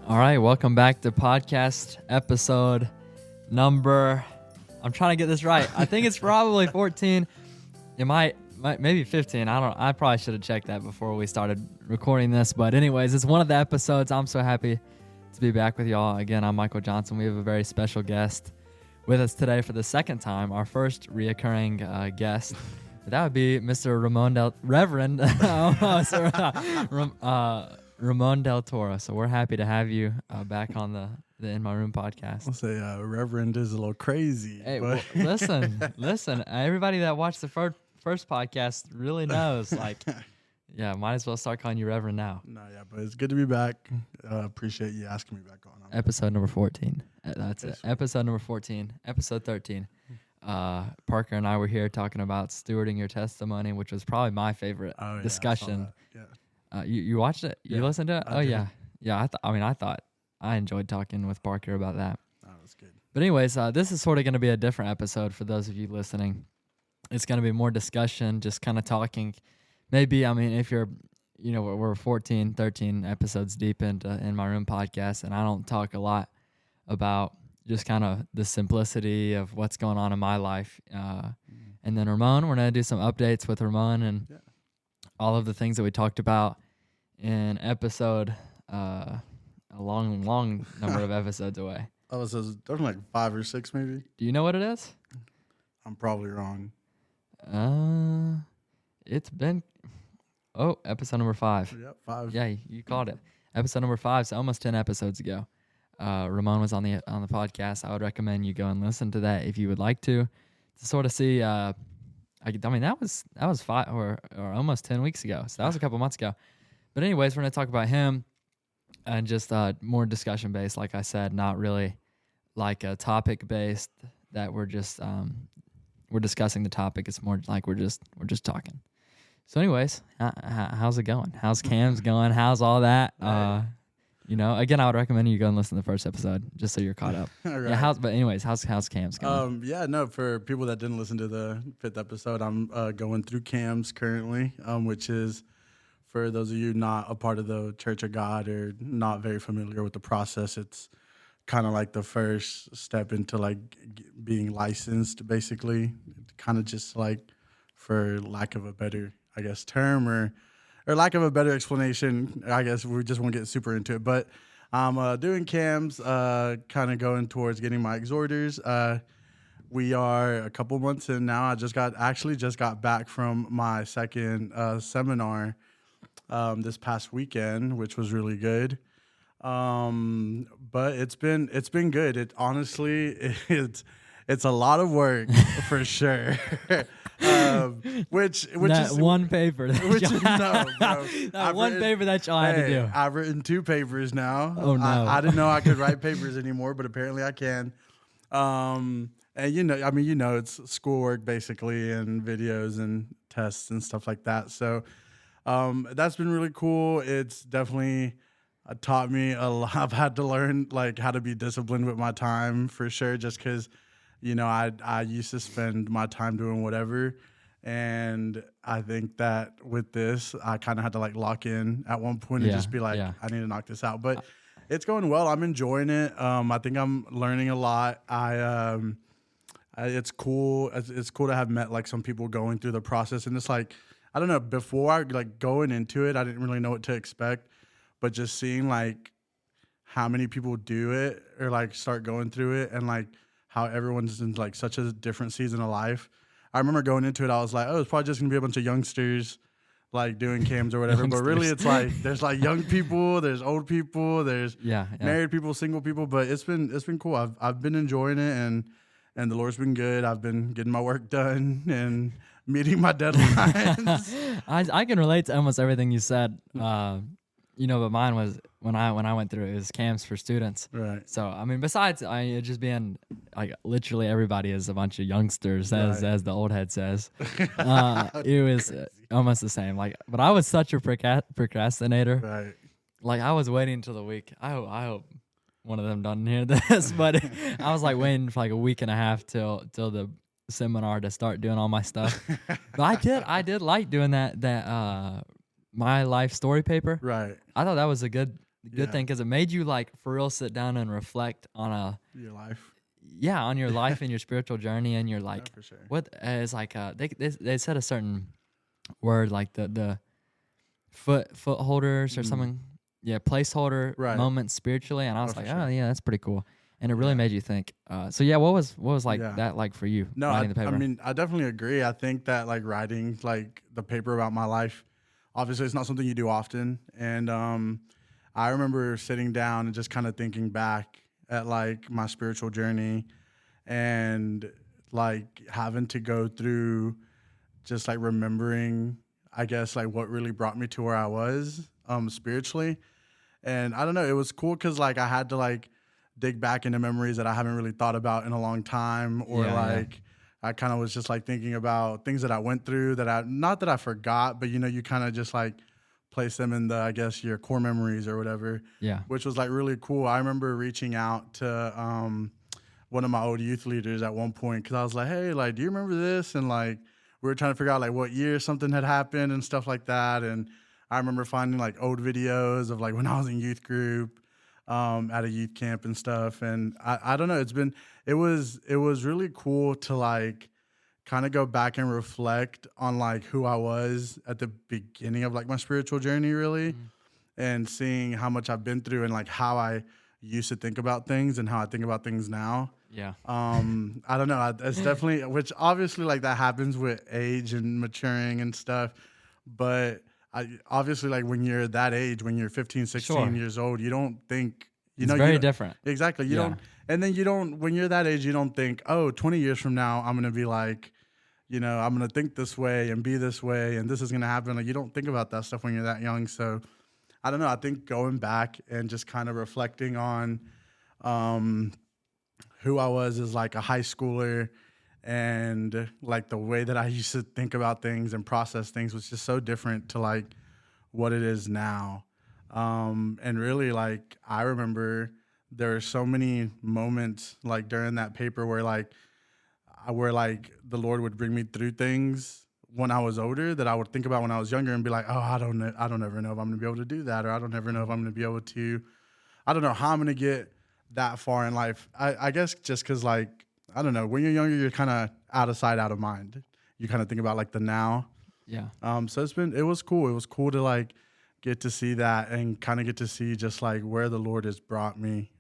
All right, welcome back to podcast episode number, I'm trying to get this right. I think it's probably 14. It might maybe 15. I probably should have checked that before we started recording this. But anyways, it's one of the episodes. I'm so happy to be back with y'all. Again, I'm Michael Johnson. We have a very special guest with us today for the second time, our first reoccurring guest. That would be Mr. Ramon Del Toro. So we're happy to have you back on the In My Room podcast. I'll say Reverend is a little crazy. Hey, well, listen. Everybody that watched the first podcast really knows. Yeah, might as well start calling you Reverend now. No, yeah, but it's good to be back. Appreciate you asking me back on. Episode number 14. That's it. Episode number 14. Episode 13. Parker and I were here talking about stewarding your testimony, which was probably my favorite discussion. You watched it? You listened to it? I did. Yeah. I thought I enjoyed talking with Parker about that. That was good. But anyways, this is sort of going to be a different episode for those of you listening. It's going to be more discussion, just kind of talking. Maybe, if you're, we're 14, 13 episodes deep into In My Room podcast, and I don't talk a lot about just kind of the simplicity of what's going on in my life. And then Ramon, we're going to do some updates with Ramon and all of the things that we talked about in episode, a long number of episodes away. Oh, so it's definitely like 5 or 6 maybe? Do you know what it is? I'm probably wrong. It's been, episode number 5. Yep, 5. Yeah, you called it. Episode number 5, so almost 10 episodes ago. Ramon was on the podcast. I would recommend you go and listen to that if you would like to sort of see. That was 5 or almost 10 weeks ago. So that was a couple months ago. But anyways, we're gonna talk about him and just more discussion based, like I said, not really like a topic based that we're just we're discussing the topic. It's more like we're just talking. So anyways, how's it going? How's Cam's going? How's all that? Again, I would recommend you go and listen to the first episode just so you're caught up. Right. Yeah. But anyways, how's Cam's going? For people that didn't listen to the 5th episode, I'm going through CAMS currently, which is, for those of you not a part of the Church of God or not very familiar with the process, it's kind of like the first step into like being licensed, basically. Kind of just like, for lack of a better, I guess, term or lack of a better explanation, I guess we just won't get super into it. But I'm doing CAMS, kind of going towards getting my exhorters. We are a couple months in now. I just got back from my second seminar this past weekend, which was really good. But it's been good. It honestly, it's a lot of work for sure. Which that is one paper. Paper that y'all had to do. I've written 2 papers now. Oh no! I didn't know I could write papers anymore, but apparently I can. And it's schoolwork basically, and videos and tests and stuff like that. So that's been really cool. It's definitely taught me a lot. I've had to learn like how to be disciplined with my time for sure, just because. I used to spend my time doing whatever, and I think that with this, I kind of had to like lock in at one point and just be like, I need to knock this out. But it's going well. I'm enjoying it. I think I'm learning a lot. It's cool. It's cool to have met like some people going through the process, and it's like, I don't know, before like going into it, I didn't really know what to expect, but just seeing like how many people do it or like start going through it, and like how everyone's in like such a different season of life. I remember going into it, I was like, it's probably just gonna be a bunch of youngsters like doing CAMS or whatever. But really it's like there's like young people, there's old people, there's married people, single people. But it's been cool. I've been enjoying it, and the Lord's been good. I've been getting my work done and meeting my deadlines. I can relate to almost everything you said. But mine was when I went through it was CAMS for students. Right. So besides it just being like literally everybody is a bunch of youngsters, as the old head says. It was almost the same. Like, but I was such a procrastinator. Right. Like I was waiting until the week. I hope one of them doesn't hear this, but I was like waiting for like a week and a half till the seminar to start doing all my stuff. But I did like doing that my life story paper. Right. I thought that was a good good thing because it made you like for real sit down and reflect on your life. on your life and your spiritual journey and your like For sure. what is like they said a certain word like the foot holders or something. Yeah, placeholder Right. moments spiritually, and I was for like, sure. oh yeah, that's pretty cool, and it really Yeah. made you think. So yeah, what was like Yeah. that like for you No, writing the paper? I mean, I definitely agree. I think that like writing like the paper about my life, obviously it's not something you do often. And I remember sitting down and just kind of thinking back at like my spiritual journey and like having to go through just like remembering, I guess, like what really brought me to where I was spiritually. And I don't know, it was cool because like I had to like dig back into memories that I haven't really thought about in a long time, or Yeah, yeah. like I kind of was just like thinking about things that I went through that I not that I forgot, but you know, you kind of just like place them in the I guess your core memories or whatever, Yeah. which was like really cool. I remember reaching out to one of my old youth leaders at one point because I was like, hey, like, do you remember this? And like we were trying to figure out like what year something had happened and stuff like that. And I remember finding like old videos of like when I was in youth group at a youth camp and stuff. And I don't know, it was really cool to like kind of go back and reflect on like who I was at the beginning of like my spiritual journey really, and seeing how much I've been through and like how I used to think about things and how I think about things now. Yeah. I don't know. It's definitely, which obviously like that happens with age and maturing and stuff. But obviously like when you're that age, when you're 15, 16 Sure. years old, you don't think, It's very different. Exactly. You Yeah. don't, and then you don't, when you're that age, you don't think, oh, 20 years from now, I'm going to be like, you know, I'm going to think this way and be this way and this is going to happen. Like you don't think about that stuff when you're that young. So I don't know. I think going back and just kind of reflecting on who I was as like a high schooler and like the way that I used to think about things and process things was just so different to like what it is now. And really like I remember there were so many moments like during that paper where the Lord would bring me through things when I was older that I would think about when I was younger and be like, oh, I don't ever know if I'm gonna be able to do that, or I don't ever know if I'm gonna be able to, I don't know how I'm gonna get that far in life. I guess just because like, I don't know, when you're younger, you're kind of out of sight, out of mind. You kind of think about like the now. Yeah. So it was cool. It was cool to like get to see that and kind of get to see just like where the Lord has brought me.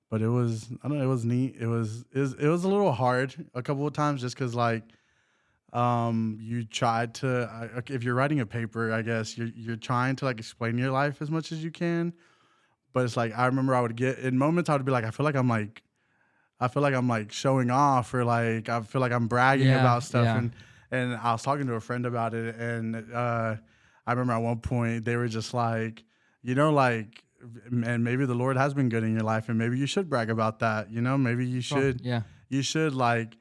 But it was, I don't know, it was neat. It was a little hard a couple of times just because like, you tried to, if you're writing a paper, I guess you're trying to like explain your life as much as you can. But it's like, I remember I would get in moments, I would be like, I feel like I'm like showing off, or like, I feel like I'm bragging Yeah, about stuff. yeah. And I was talking to a friend about it. And, I remember at one point they were just like, you know, like, and maybe the Lord has been good in your life and maybe you should brag about that. You know, maybe you should, Yeah. you should like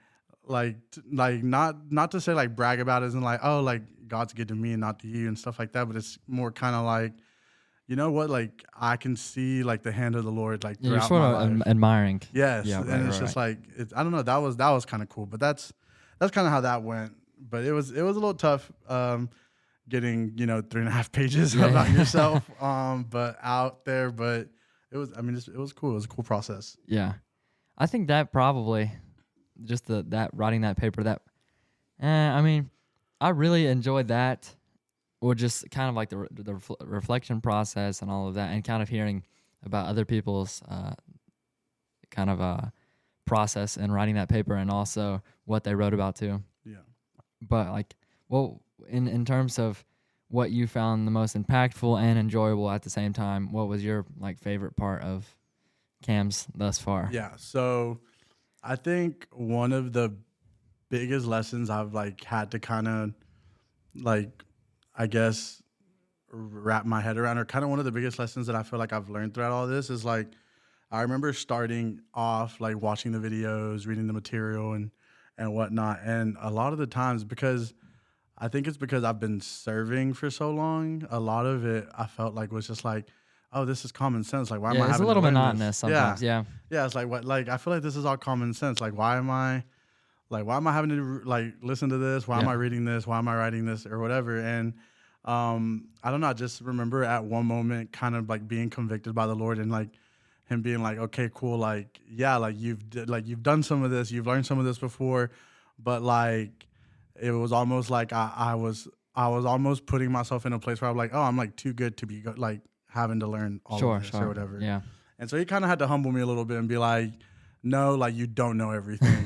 not to say like brag about it, isn't like, oh, like God's good to me and not to you and stuff like that. But it's more kind of like, you know what, like I can see like the hand of the Lord like Yeah, you're throughout sort my of life. admiring. Yes, Yeah, and right, it's right, just right. like I don't know. That was kind of cool, but that's kind of how that went. But it was a little tough getting 3.5 pages about yourself but out there. But it was, I mean, it was cool. It was a cool process. Yeah. I think that probably just that writing that paper I mean, I really enjoyed that, or just kind of like the reflection process and all of that, and kind of hearing about other people's kind of process in writing that paper, and also what they wrote about too. Yeah. But like, well, in terms of what you found the most impactful and enjoyable at the same time, what was your like favorite part of Cam's thus far? Yeah. So I think one of the biggest lessons I've like had to kind of like, I guess, wrap my head around, or kind of one of the biggest lessons that I feel like I've learned throughout all this is like, I remember starting off like watching the videos, reading the material and whatnot. And a lot of the times, because I think it's because I've been serving for so long, a lot of it I felt like was just like, oh, this is common sense. Like, why am I having It's a little to learn monotonous this? sometimes. Yeah. Yeah, it's like, what? Like, I feel like this is all common sense. Like, why am I having to like listen to this? Why am I reading this? Why am I writing this or whatever? And I don't know. I just remember at one moment kind of like being convicted by the Lord and like him being like, okay, cool. Like, yeah, like you've done some of this, you've learned some of this before, but like, it was almost like I was almost putting myself in a place where I'm like, oh, I'm like too good to be like having to learn all of Sure, this or sure. whatever. Yeah. And so he kind of had to humble me a little bit and be like, no, like you don't know everything.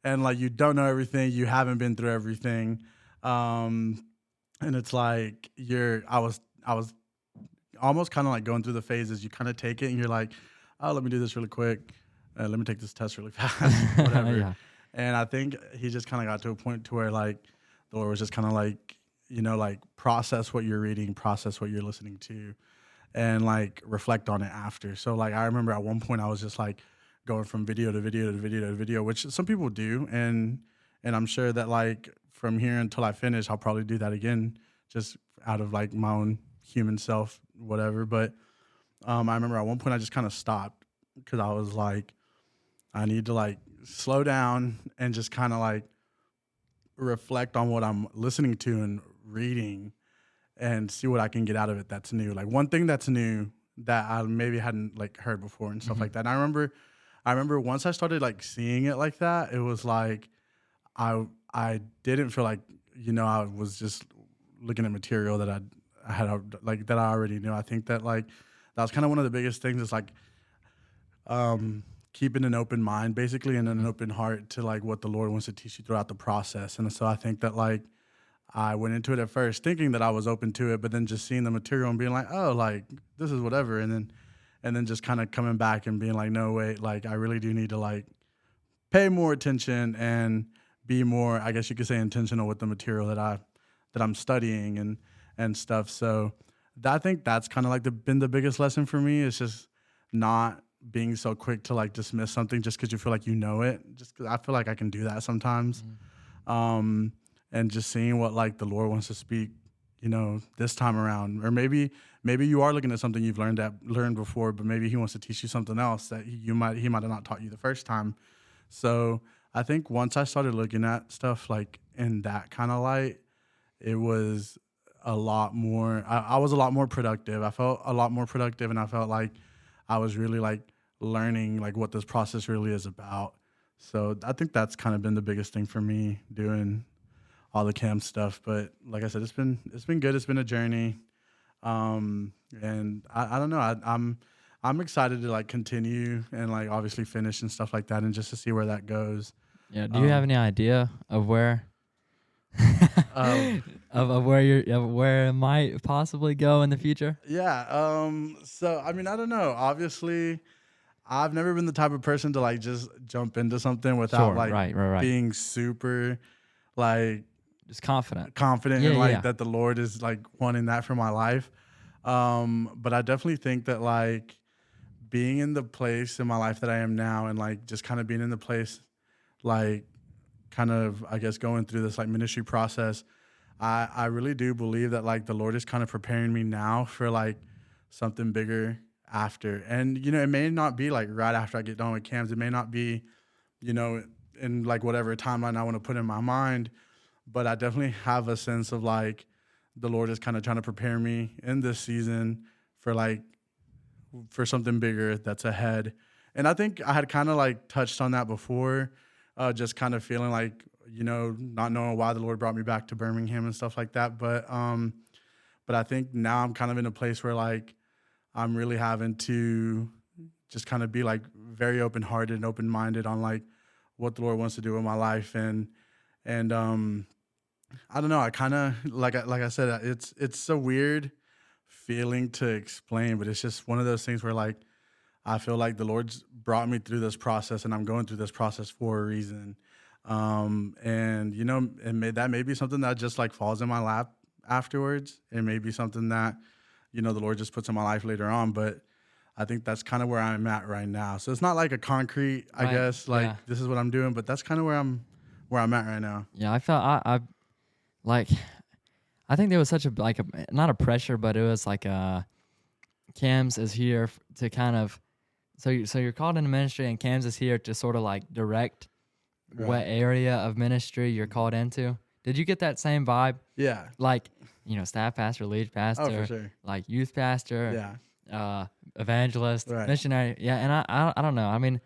And like you don't know everything, you haven't been through everything. Um and it's like I was almost kind of like going through the phases. You kind of take it and you're like, oh, let me do this really quick. Let me take this test really fast, whatever. Yeah. And I think he just kind of got to a point to where like the Lord was just kind of like, like process what you're reading, process what you're listening to, and like reflect on it after. So like I remember at one point I was just like going from video to video to video to video, which some people do, and I'm sure that like from here until I finish, I'll probably do that again, just out of like my own human self, whatever. But I remember at one point I just kind of stopped because I was like, I need to like slow down and just kind of like reflect on what I'm listening to and reading and see what I can get out of it that's new. Like one thing that's new that I maybe hadn't like heard before and stuff Mhm. like that. And I remember once I started like seeing it like that, it was like I didn't feel like, I was just looking at material that I had like that I already knew. I think that like that was kind of one of the biggest things is like keeping an open mind basically and an Mhm. open heart to like what the Lord wants to teach you throughout the process. And so I think that like I went into it at first thinking that I was open to it, but then just seeing the material and being like, oh, like this is whatever. And then just kind of coming back and being like, no, wait, like I really do need to like pay more attention and be more, I guess you could say, intentional with the material that I'm studying and stuff. So I think that's kind of like been the biggest lesson for me is just not being so quick to like dismiss something just because you feel like you know it. Just because I feel like I can do that sometimes, Mhm. um, and just seeing what like the Lord wants to speak, this time around, or maybe you are looking at something you've learned before, but maybe He wants to teach you something else that He might have not taught you the first time. So I think once I started looking at stuff like in that kind of light, it was a lot more. I was a lot more productive. I felt a lot more productive, and I felt like I was really like learning like what this process really is about. So I think that's kind of been the biggest thing for me doing all the camp stuff. But like I said, it's been good. It's been a journey, and I don't know. I'm excited to like continue and like obviously finish and stuff like that, and just to see where that goes. Yeah. Do you have Um, any idea of where of of where of where it might possibly go in the future? Yeah. So I mean, I don't know. Obviously, I've never been the type of person to like just jump into something without Sure. like Right. Right. Right. being super like Just confident. confident Yeah. in like Yeah. that the Lord is like wanting that for my life. But I definitely think that like being in the place in my life that I am now and like just kind of being in the place like kind of I guess going through this like ministry process, I really do believe that like the Lord is kind of preparing me now for like something bigger after. And it may not be like right after I get done with camps. It may not be, you know, in like whatever timeline I want to put in my mind, but I definitely have a sense of like the Lord is kind of trying to prepare me in this season for like for something bigger that's ahead. And I think I had kind of like touched on that before, just kind of feeling like, not knowing why the Lord brought me back to Birmingham and stuff like that. But I think now I'm kind of in a place where like I'm really having to just kind of be like very open hearted and open minded on like what the Lord wants to do in my life. And I don't know. I kind of like I said, it's a weird feeling to explain, but it's just one of those things where like I feel like the Lord's brought me through this process, and I'm going through this process for a reason. And that may be something that just like falls in my lap afterwards. It may be something that the Lord just puts in my life later on, but I think that's kind of where I'm at right now. So it's not like a concrete, I Right. guess, like Yeah. this is what I'm doing, but that's kind of where I'm at right now. Yeah. I felt I like I think there was such a like a not a pressure, but it was like Cams is here to kind of so you're called into ministry, and Cams is here to sort of like direct Right. what area of ministry you're called into. Did you get that same vibe? Yeah. Like, staff pastor, lead Oh, for pastor, sure. like youth pastor, Yeah. evangelist, Right. missionary. Yeah, and I don't know. I mean,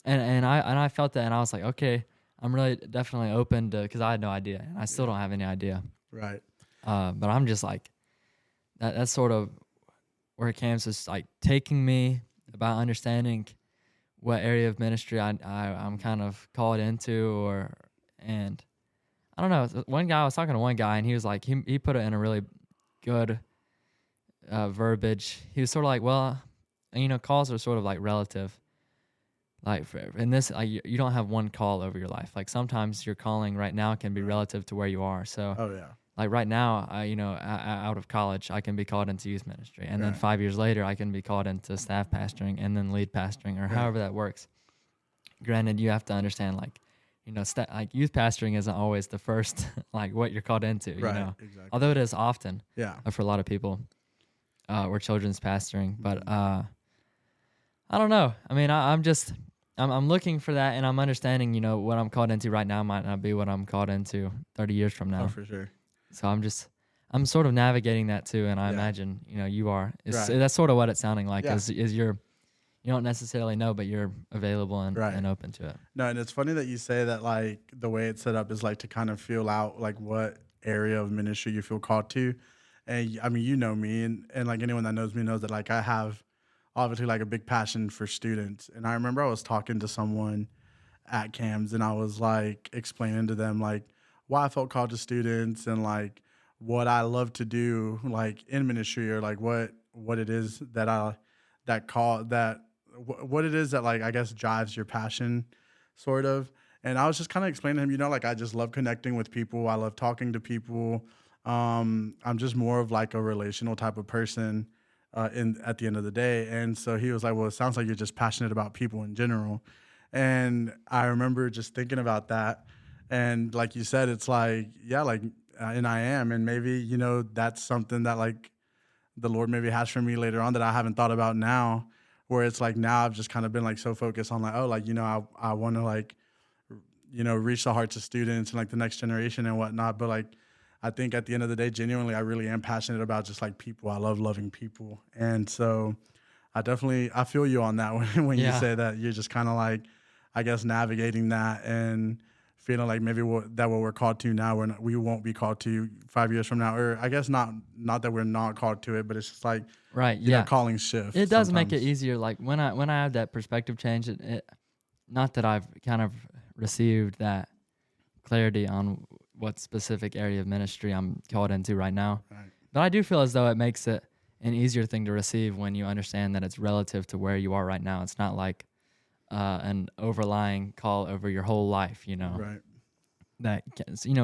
and I felt that, and I was like, okay, I'm really definitely open to, because I had no idea, and I still don't have any idea. Right. But I'm just like that's sort of where Cam's is like taking me about understanding what area of ministry I'm kind of called into, and I don't know. One guy, I was talking to one guy, and he was like, he put it in a really good verbiage. He was sort of like, well, calls are sort of like relative. Like in this, you don't have one call over your life. Like sometimes your calling right now can be relative to where you are. So, Oh yeah. like right now, out of college, I can be called into youth ministry, and then 5 years later, I can be called into staff pastoring and then lead pastoring, or however that works. Granted, you have to understand, like, like youth pastoring isn't always the first, like what you're called into, Exactly. although it is often, Yeah. for a lot of people, or children's pastoring. But I don't know. I mean, I'm looking for that, and I'm understanding, what I'm called into right now might not be what I'm called into 30 years from now. Oh, for sure. So I'm sort of navigating that too, and I imagine, you are. That's sort of what it's sounding like. Is you don't necessarily know, but you're available and open to it. No, and it's funny that you say that, like, the way it's set up is like to kind of feel out like what area of ministry you feel called to. And I mean, you know me, and like anyone that knows me knows that, like, I have obviously like a big passion for students. And I remember I was talking to someone at CAMS, and I was like explaining to them like why I felt called to students, and like what I love to do like in ministry, or like what it is that what it is that, like, I guess drives your passion, sort of. And I was just kind of explaining to him, like, I just love connecting with people. I love talking to people. I'm just more of like a relational type of person at the end of the day. And so he was like, well, it sounds like you're just passionate about people in general. And I remember just thinking about that. And like you said, it's like, yeah, like, and I am. And maybe, that's something that, like, the Lord maybe has for me later on that I haven't thought about now, where it's like now I've just kind of been like so focused on like, oh, like, I want to like, reach the hearts of students and like the next generation and whatnot. But like, I think at the end of the day, genuinely, I really am passionate about just like people. I love loving people. And so I feel you on that when you say that you're just kind of like, I guess, navigating that and feeling like maybe what we're called to now, we won't be called to 5 years from now. Or I guess not that we're not called to it, but it's just like, calling shift. It does make it easier. Like when I have that perspective change, it not that I've kind of received that clarity on what specific area of ministry I'm called into right now. Right. But I do feel as though it makes it an easier thing to receive when you understand that it's relative to where you are right now. It's not like an overlying call over your whole life, Right. That,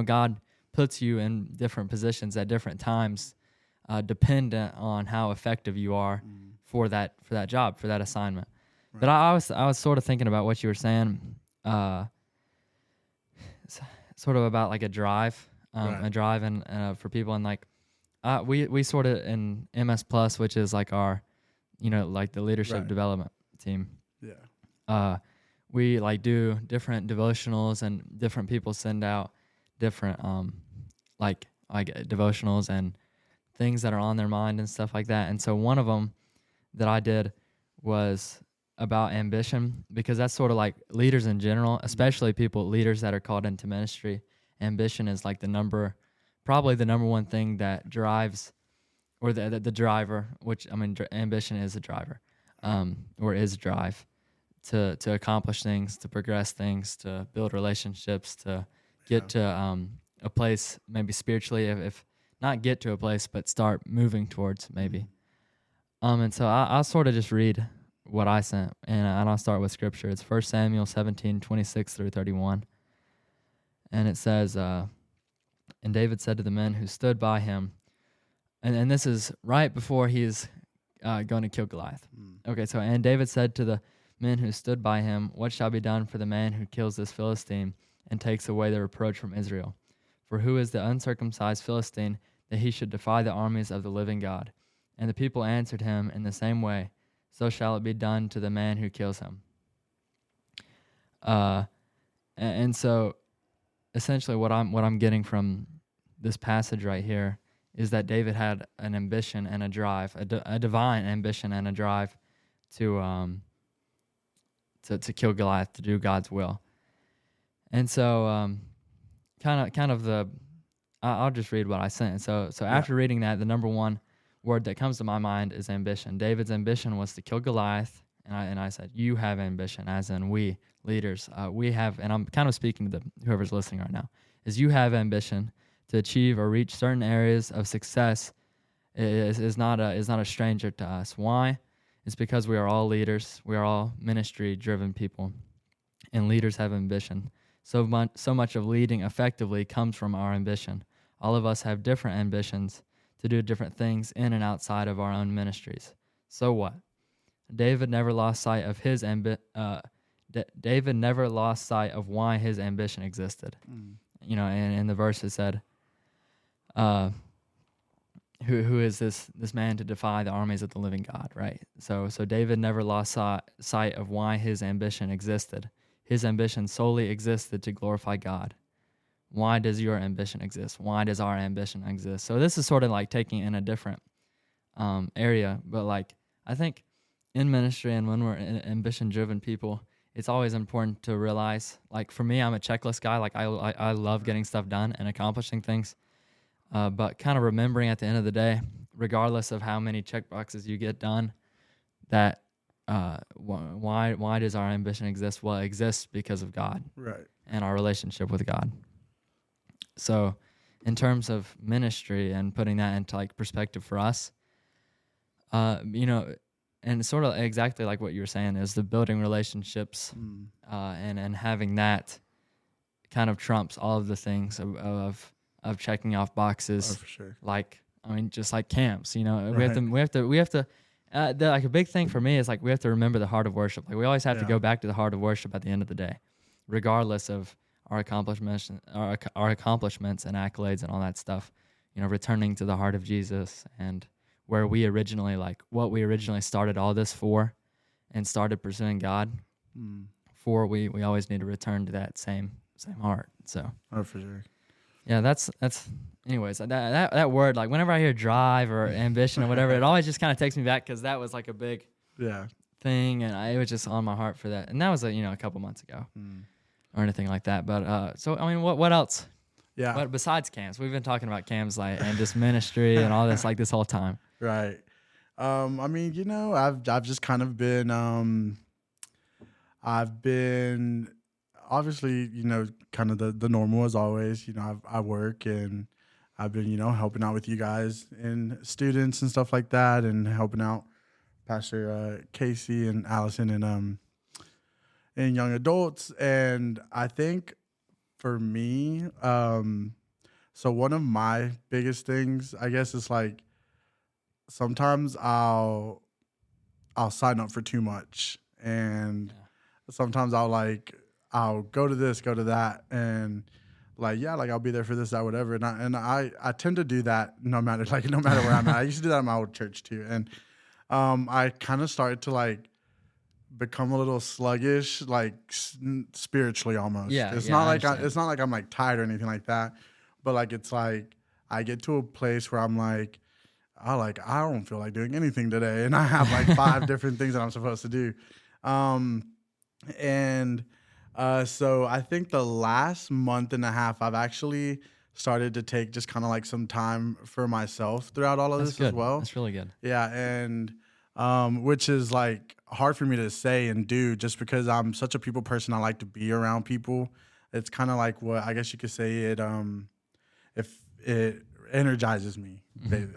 God puts you in different positions at different times, dependent on how effective you are for that job, for that assignment. Right. But I was sort of thinking about what you were saying, sort of about like a drive and for people, and like we sort of in MS Plus, which is like our, like the leadership development team. Yeah. We like do different devotionals, and different people send out different like devotionals and things that are on their mind and stuff like that. And so one of them that I did was about ambition, because that's sort of like leaders in general, especially leaders that are called into ministry. Ambition is like probably the number one thing that drives, or the driver, which, I mean, ambition is a driver, or is drive to accomplish things, to progress things, to build relationships, to get to a place, maybe spiritually, if not get to a place, but start moving towards maybe. And so I'll sort of just read what I sent, and I'll start with scripture. It's 1 Samuel 17:26 through 31. And it says, and David said to the men who stood by him, and this is right before he's going to kill Goliath. Okay, so, and David said to the men who stood by him, what shall be done for the man who kills this Philistine and takes away the reproach from Israel? For who is the uncircumcised Philistine that he should defy the armies of the living God? And the people answered him in the same way, so shall it be done to the man who kills him. And so essentially what I'm getting from this passage right here is that David had an ambition and a drive, a divine ambition and a drive to to kill Goliath, to do God's will. And so kind of the I'll just read what I sent. So Yeah. after reading that, the number one word that comes to my mind is ambition. David's ambition was to kill Goliath, and I said, you have ambition, as in we leaders, we have, and I'm kind of speaking to whoever's listening right now, is you have ambition to achieve or reach certain areas of success. Is not a stranger to us. Why? It's because we are all leaders. We are all ministry driven people, and leaders have ambition. So much of leading effectively comes from our ambition. All of us have different ambitions to do different things in and outside of our own ministries. So what? David never lost sight of his David never lost sight of why his ambition existed. You know, and in the verse it said, who is this man to defy the armies of the living God, right? So David never lost sight of why his ambition existed. His ambition solely existed to glorify God. Why does your ambition exist? Why does our ambition exist? So this is sort of like taking in a different area, but like I think in ministry and when we're ambition-driven people, it's always important to realize, like for me, I'm a checklist guy. Like I love getting stuff done and accomplishing things, but kind of remembering at the end of the day, regardless of how many check boxes you get done, that why does our ambition exist? Well, it exists because of God, Right. and our relationship with God. So in terms of ministry and putting that into like perspective for us, you know, and sort of exactly like what you were saying is the building relationships and having that kind of trumps all of the things of checking off boxes. Oh, for sure. Like, I mean, just like camps, you know, Right. we have to like a big thing for me is like we have to remember the heart of worship. Like we always have to go back to the heart of worship at the end of the day, regardless of our accomplishments and accolades and all that stuff. You know, returning to the heart of Jesus and where we originally what we originally started all this for, and started pursuing God for. We always need to return to that same heart. So. Oh, for sure. Yeah, that's. Anyways, that word, like whenever I hear drive or ambition or whatever, it always just kind of takes me back because that was like a big thing, and it was just on my heart for that. And that was a couple months ago, or anything like that. But so I mean, what else? Yeah. But besides camps, we've been talking about camps like and just ministry and all this like this whole time. Right. I mean, you know, I've just kind of been I've been obviously, you know, kind of the normal as always. You know, I work and I've been, you know, helping out with you guys and students and stuff like that, and helping out Pastor Casey and Allison and young adults. And I think for me, so one of my biggest things, I guess, is like sometimes I'll sign up for too much, and sometimes I'll go to this, go to that, and like I'll be there for this, that, whatever. And I tend to do that no matter where I'm at. I used to do that in my old church too, and I kind of started to like become a little sluggish, like spiritually almost. It's not like I'm like tired or anything like that, but like it's like I get to a place where I'm like, I don't feel like doing anything today, and I have like 5 different things that I'm supposed to do. So I think the last month and a half, I've actually started to take just kind of like some time for myself throughout all of this as well. That's really good. Yeah, and which is like hard for me to say and do just because I'm such a people person. I like to be around people. It's kind of like what I guess you could say if it energizes me,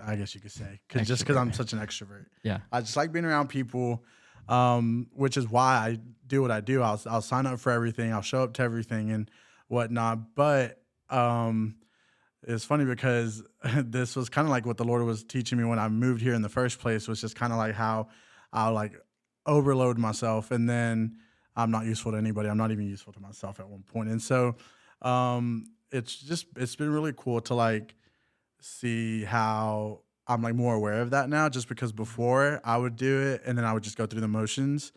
I guess you could say, because I'm such an extrovert. Yeah, I just like being around people. Which is why I do what I do. I'll sign up for everything. I'll show up to everything and whatnot. But it's funny because this was kind of like what the Lord was teaching me when I moved here in the first place, was just kind of like how I'll like overload myself, and then I'm not useful to anybody. I'm not even useful to myself at one point. And so it's been really cool to like see how I'm like more aware of that now, just because before I would do it and then I would just go through the motions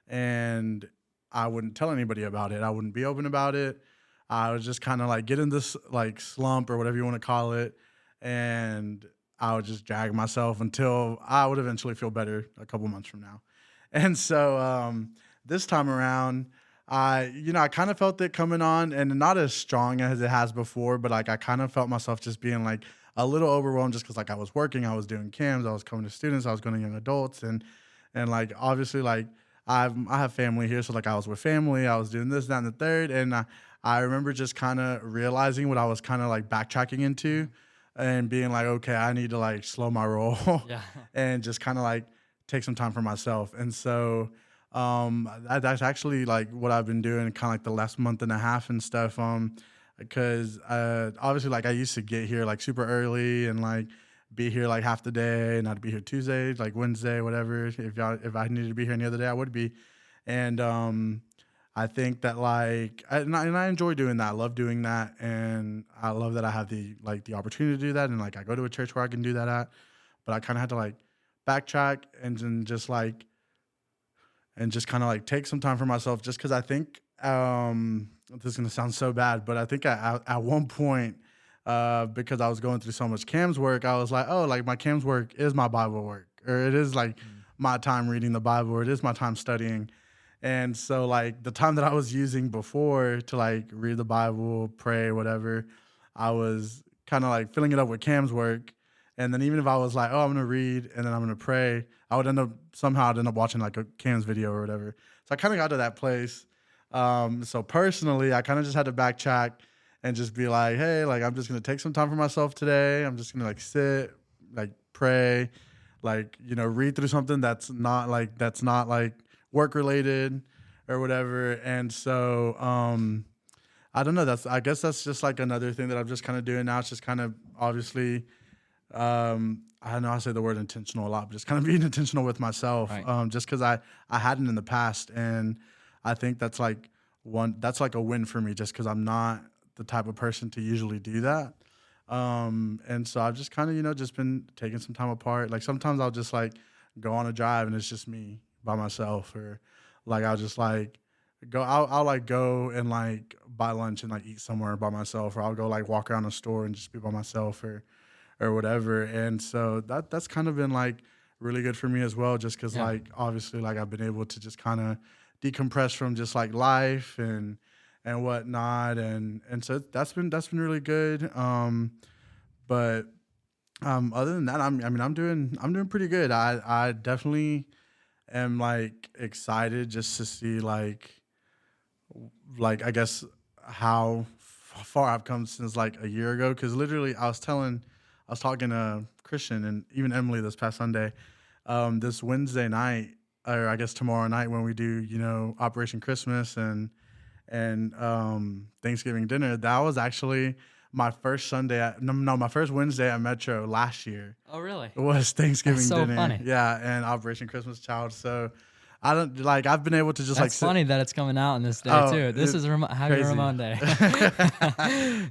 and I wouldn't tell anybody about it. I wouldn't be open about it. I was just kind of like getting this like slump or whatever you want to call it, and I would just drag myself until I would eventually feel better a couple months from now. And so this time around, I kind of felt it coming on, and not as strong as it has before, but like I kind of felt myself just being like a little overwhelmed, just because like I was working, I was doing cams, I was coming to students, I was going to young adults, and like obviously like I have family here, so like I was with family, I was doing this, that, and the third, and I remember just kind of realizing what I was kind of like backtracking into, and being like, okay, I need to like slow my roll, Yeah. and just kind of like take some time for myself. And so that's actually like what I've been doing kind of like the last month and a half and stuff. Because obviously like I used to get here like super early and like be here like half the day, and I'd be here Tuesday, like Wednesday, whatever. If I needed to be here any other day, I would be. And I think that like and I enjoy doing that. I love doing that, and I love that I have the opportunity to do that, and like I go to a church where I can do that at. But I kind of had to like backtrack and then just like and just kind of like take some time for myself, just because I think this is gonna sound so bad, but I think at one point, because I was going through so much CAMS work, I was like, oh, like my CAMS work is my Bible work, or it is like my time reading the Bible, or it is my time studying. And so like the time that I was using before to like read the Bible, pray, whatever, I was kind of like filling it up with CAMS work. And then even if I was like, oh, I'm gonna read and then I'm gonna pray, I would I'd end up watching like a CAMS video or whatever. So I kind of got to that place. So personally, I kind of just had to backtrack and just be like, hey, like I'm just gonna take some time for myself today. I'm just gonna like sit, like pray, like read through something that's not like work related or whatever. And so I don't know. I guess that's just like another thing that I'm just kind of doing now. It's just kind of obviously I know I say the word intentional a lot, but just kind of being intentional with myself. Right. Just because I hadn't in the past, and I think that's like a win for me, just because I'm not the type of person to usually do that. And so I've just kind of just been taking some time apart. Like sometimes I'll just like go on a drive and it's just me by myself, or like I'll just like I'll like go and like buy lunch and like eat somewhere by myself, or I'll go like walk around a store and just be by myself, or whatever. And so that's kind of been like really good for me as well, just because Yeah. like obviously like I've been able to just kind of decompress from just like life and whatnot. And so that's been really good. But other than that, I'm doing pretty good. I definitely am like excited just to see like I guess how far I've come since like a year ago. Because literally, I was talking to Christian and even Emily this past Sunday, this Wednesday night, or I guess tomorrow night when we do Operation Christmas and Thanksgiving dinner. That was actually my first my first Wednesday at Metro last year. Oh, really? It was Thanksgiving That's so dinner. funny. Yeah, and Operation Christmas Child. So I don't like I've been able to just That's like funny that it's coming out on this day Oh, too. This it's is Happy crazy. Ramon Day.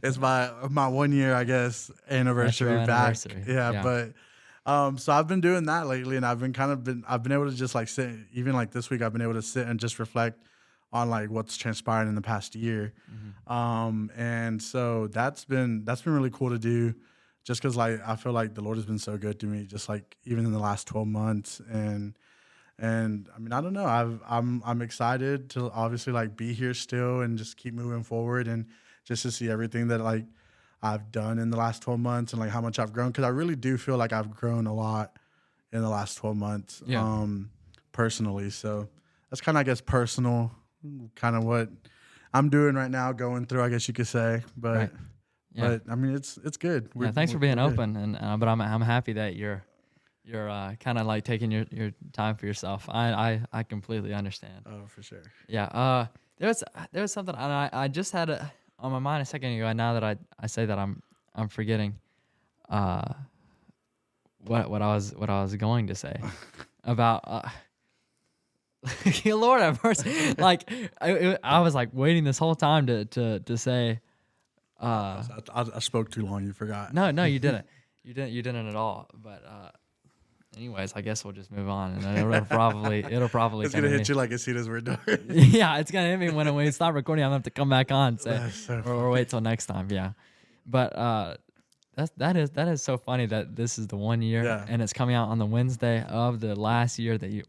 It's my 1 year, I guess, anniversary Metro back. anniversary. Yeah, Yeah. but so I've been doing that lately, and I've been able to just like sit. Even like this week, I've been able to sit and just reflect on like what's transpired in the past year. And so that's been really cool to do, just because like I feel like the Lord has been so good to me, just like even in the last 12 months. And I mean, I don't know. I'm excited to obviously like be here still and just keep moving forward, and just to see everything that like I've done in the last 12 months and like how much I've grown, because I really do feel like I've grown a lot in the last 12 months. Yeah. Personally. So that's kind of, I guess, personal, kind of what I'm doing right now, going through, I guess you could say. But Right. Yeah. but I mean, it's good. Yeah. Thanks for being we're good. open, and but I'm happy that you're kind of like taking your time for yourself. I completely understand. Oh, for sure. Yeah. There was something, and I just had it on my mind a second ago. And now that I say that, I'm forgetting what I was going to say about Lord have mercy. Like I was like waiting this whole time to say I spoke too long. You forgot. no, you didn't. You didn't at all. But anyways, I guess we'll just move on, and then it'll probably It's gonna hit you like as soon as we're done. Yeah, it's gonna hit me when we stop recording. I'm gonna have to come back on, That's so or wait till next time. Yeah, but that is so funny that this is the 1 year, Yeah. and it's coming out on the Wednesday of the last year that you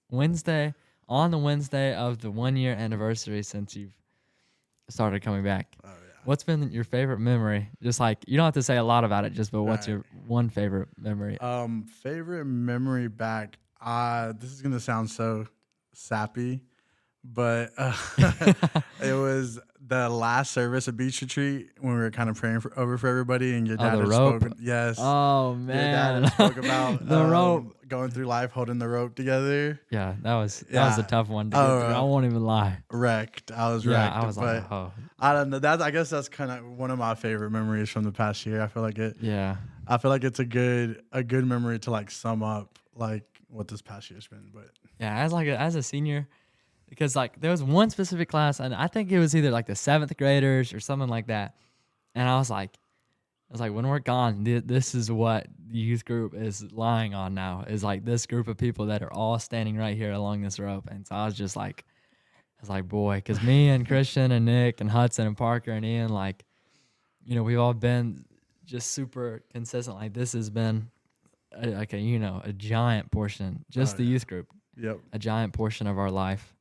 Wednesday on the Wednesday of the 1 year anniversary since you've started coming back. Oh, yeah. What's been your favorite memory? Just like, you don't have to say a lot about it, but what's Right. your one favorite memory? Favorite memory back. This is gonna sound so sappy, but it was the last service at Beach Retreat when we were kind of praying over for everybody, and your dad the had rope? spoken. Yes. Oh Your dad man, had spoke about the rope. going through life holding the rope together. Yeah, that was Yeah. a tough one to get through. I won't even lie. Wrecked. I was Yeah, wrecked. I was but like, oh, I don't know. I guess that's kind of one of my favorite memories from the past year. I feel like yeah. it's a good memory to like sum up like what this past year's been. But Yeah, as a senior, because like there was one specific class, and I think it was either like the 7th graders or something like that, and I was like, when we're gone, this is what the youth group is lying on now. Is like this group of people that are all standing right here along this rope, and so I was like, boy, because me and Christian and Nick and Hudson and Parker and Ian, like, we've all been just super consistent. Like this has been a giant portion, just the youth group. Yep. A giant portion of our life,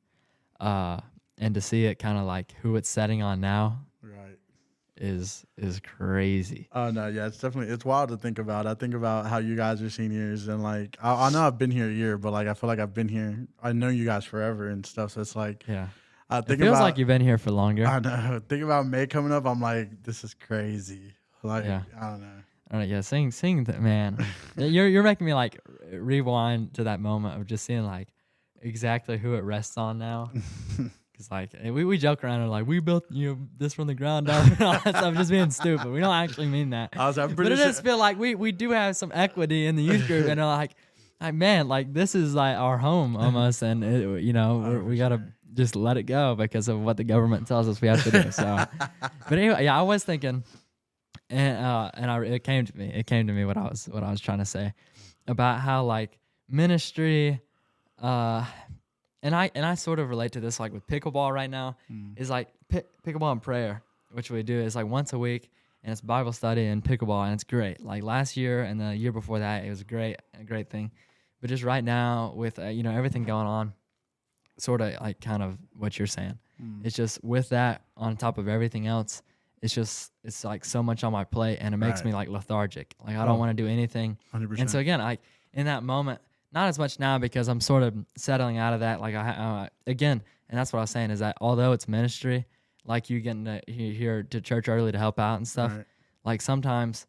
and to see it kind of like who it's setting on now, Right. is crazy. Oh no, yeah, it's wild to think about. I think about how you guys are seniors, and like I know I've been here a year, but like I feel like I've been here. I know you guys forever and stuff. So it's like, Yeah, I it think feels about, like you've been here for longer. I know. Think about May coming up. I'm like, this is crazy. Like, Yeah. I don't know. All right, yeah, sing that, man. You're making me like rewind to that moment of just seeing like exactly who it rests on now. Cause like we joke around and like we built this from the ground up and all that stuff, just being stupid. We don't actually mean that. I'm But pretty it sure. does feel like we do have some equity in the youth group, and like man, like this is like our home almost, and we gotta just let it go because of what the government tells us we have to do. So, but anyway, yeah, I was thinking, and it came to me. It came to me what I was trying to say about how like ministry, and I sort of relate to this like with pickleball right now. Is like pickleball and prayer, which we do is like once a week, and it's Bible study and pickleball, and it's great. Like last year and the year before that, it was a great thing. But just right now with everything going on, sort of like kind of what you're saying. It's just with that on top of everything else, it's like so much on my plate, and it makes me like lethargic. Like I don't want to do anything. 100%. And so again, like in that moment, not as much now because I'm sort of settling out of that. Like again, and that's what I was saying is that although it's ministry, like you getting to here to church early to help out and stuff, Right. like sometimes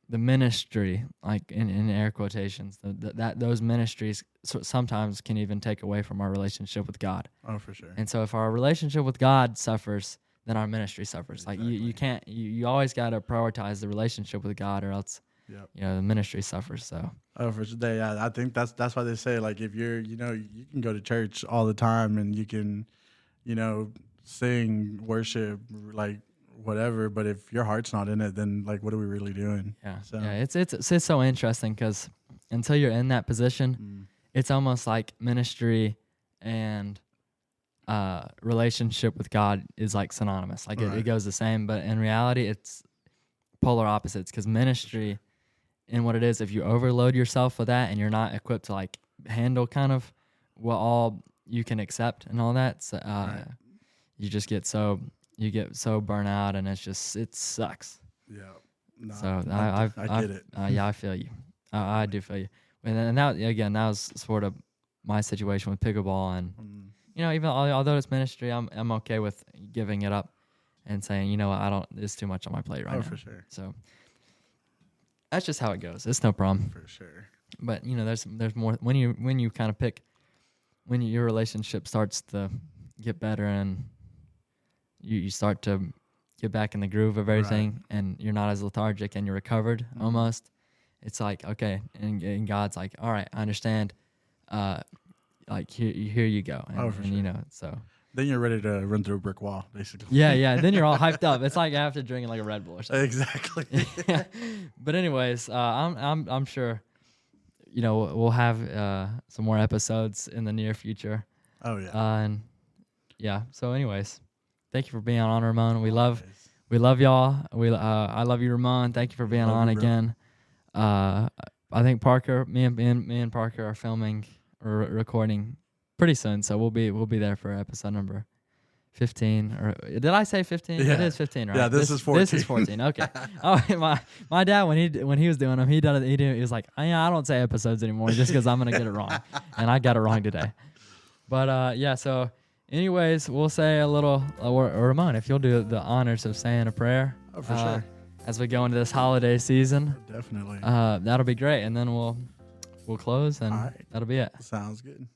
the ministry, like in air quotations, those ministries sometimes can even take away from our relationship with God. Oh, for sure. And so if our relationship with God suffers, then our ministry suffers. Exactly. Like you can't, you always got to prioritize the relationship with God, or else, Yep. the ministry suffers. So Oh, for sure. Yeah, I think that's why they say like if you're, you can go to church all the time and you can, sing, worship, like whatever. But if your heart's not in it, then like what are we really doing? yeah, So. yeah, it's so interesting because until you're in that position, it's almost like ministry and relationship with God is like synonymous. Like it goes the same, but in reality, it's polar opposites. Because ministry, and what it is, if you overload yourself with that and you're not equipped to like handle kind of what all you can accept and all that, so, you just get so burnt out, and it sucks. Yeah. No, So I get it. Yeah, I feel you. I do feel you. And that was sort of my situation with pickleball, and even although it's ministry, I'm okay with giving it up and saying, it's too much on my plate right now. Oh, for sure. So that's just how it goes. It's no problem. For sure. But there's more when you kind of pick, when your relationship starts to get better and you start to get back in the groove of everything, and you're not as lethargic and you're recovered almost. It's like, okay, and God's like, all right, I understand. Like here you go. And, for and, sure. so. Then you're ready to run through a brick wall, basically. Yeah. Then you're all hyped up. It's like after drinking like a Red Bull or something. Exactly. But anyways, I'm sure we'll have some more episodes in the near future. Oh yeah. And yeah. So, anyways, thank you for being on, Ramon. We love Always. y'all. I love you, Ramon. Thank you for being Love on you, bro. again. I think Parker, me and Parker are filming or recording pretty soon, so we'll be there for episode number 15. Or did I say 15? It Yeah. is 15, right? Yeah, this is 14. This is 14. Okay. Oh, my dad when he was doing them, he was like, I don't say episodes anymore just because I'm gonna get it wrong, and I got it wrong today. But yeah. So, anyways, we'll say a little. Or Ramon, if you'll do the honors of saying a prayer. Oh, for sure. As we go into this holiday season. Definitely. That'll be great, and then we'll close, and that'll be it. Sounds good.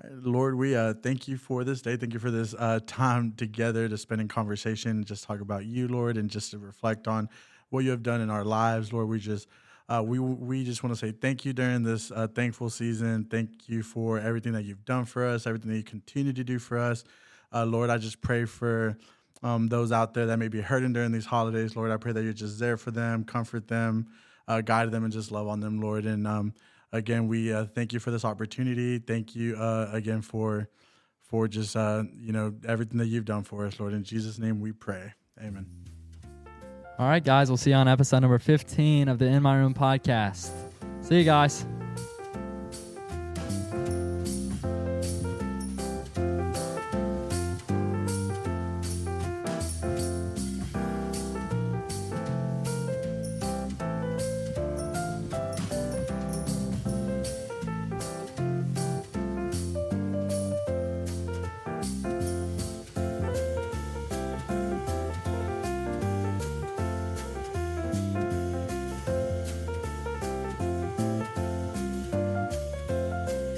All right, Lord, we thank you for this day. Thank you for this time together to spend in conversation, just talk about you, Lord, and just to reflect on what you have done in our lives, Lord. We just we just want to say thank you during this thankful season. Thank you for everything that you've done for us, everything that you continue to do for us, Lord. I just pray for those out there that may be hurting during these holidays, Lord. I pray that you're just there for them, comfort them, guide them, and just love on them, Lord. And again, we thank you for this opportunity. Thank you again for just everything that you've done for us, Lord. In Jesus' name, we pray. Amen. All right, guys. We'll see you on episode number 15 of the In My Room podcast. See you guys.